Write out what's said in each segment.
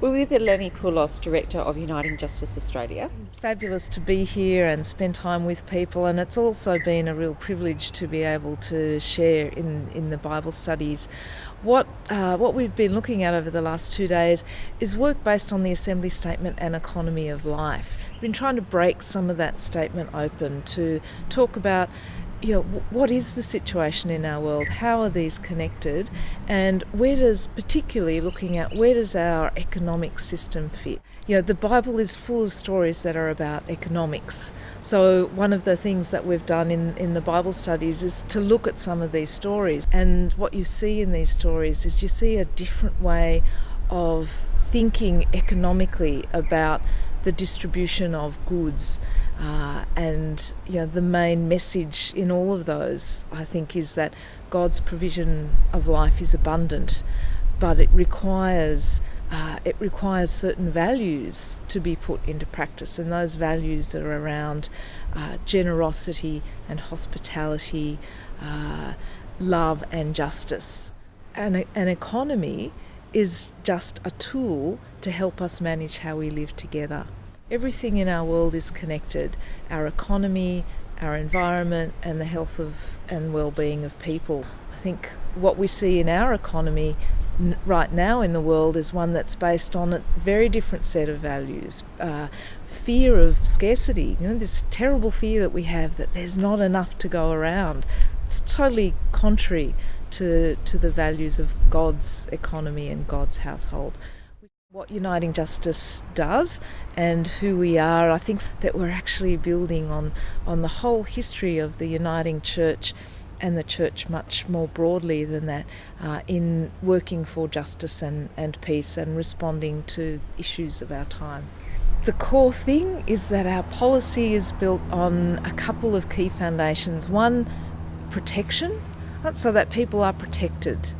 We're with Elenie Poulos, Director of Uniting Justice Australia. Fabulous to be here and spend time with people, and it's also been a real privilege to be able to share in the Bible studies. What we've been looking at over the last 2 days is work based on the Assembly Statement and economy of life. We've been trying to break some of that statement open to talk about what is the situation in our world, how are these connected, and particularly looking at where does our economic system fit. The Bible is full of stories that are about economics. So one of the things that we've done in the Bible studies is to look at some of these stories. And what you see in these stories is you see a different way of thinking economically about the distribution of goods, and the main message in all of those, I think, is that God's provision of life is abundant, but it requires certain values to be put into practice, and those values are around generosity and hospitality, love and justice. An economy is just a tool to help us manage how we live together. Everything in our world is connected: our economy, our environment, and the health and well-being of people. I think what we see in our economy right now in the world is one that's based on a very different set of values. Fear of scarcity, this terrible fear that we have that there's not enough to go around. It's totally contrary to the values of God's economy and God's household. What Uniting Justice does and who we are, I think that we're actually building on the whole history of the Uniting Church and the Church much more broadly than that, in working for justice and peace and responding to issues of our time. The core thing is that our policy is built on a couple of key foundations. One, protection, so that people are protected.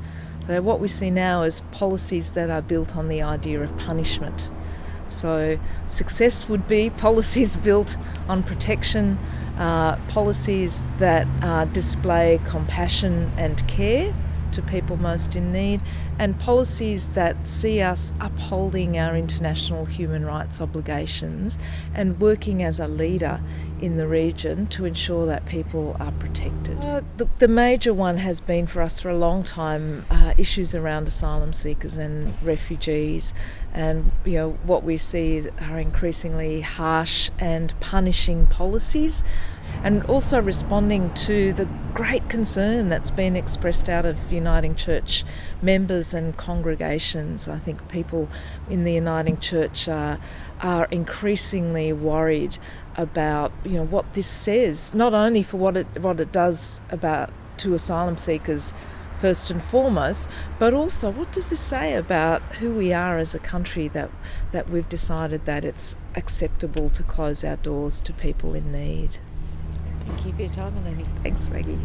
So what we see now is policies that are built on the idea of punishment. So success would be policies built on protection, policies that display compassion and care to people most in need, and policies that see us upholding our international human rights obligations and working as a leader in the region to ensure that people are protected. The major one has been for us for a long time issues around asylum seekers and refugees, and what we see are increasingly harsh and punishing policies, and also responding to the great concern that's been expressed out of Uniting Church members and congregations. I think people in the Uniting Church are increasingly worried about what this says, not only for what it does about to asylum seekers first and foremost, but also what does this say about who we are as a country, that we've decided that it's acceptable to close our doors to people in need. Thank you for your time, Elenie. Thanks, Maggie.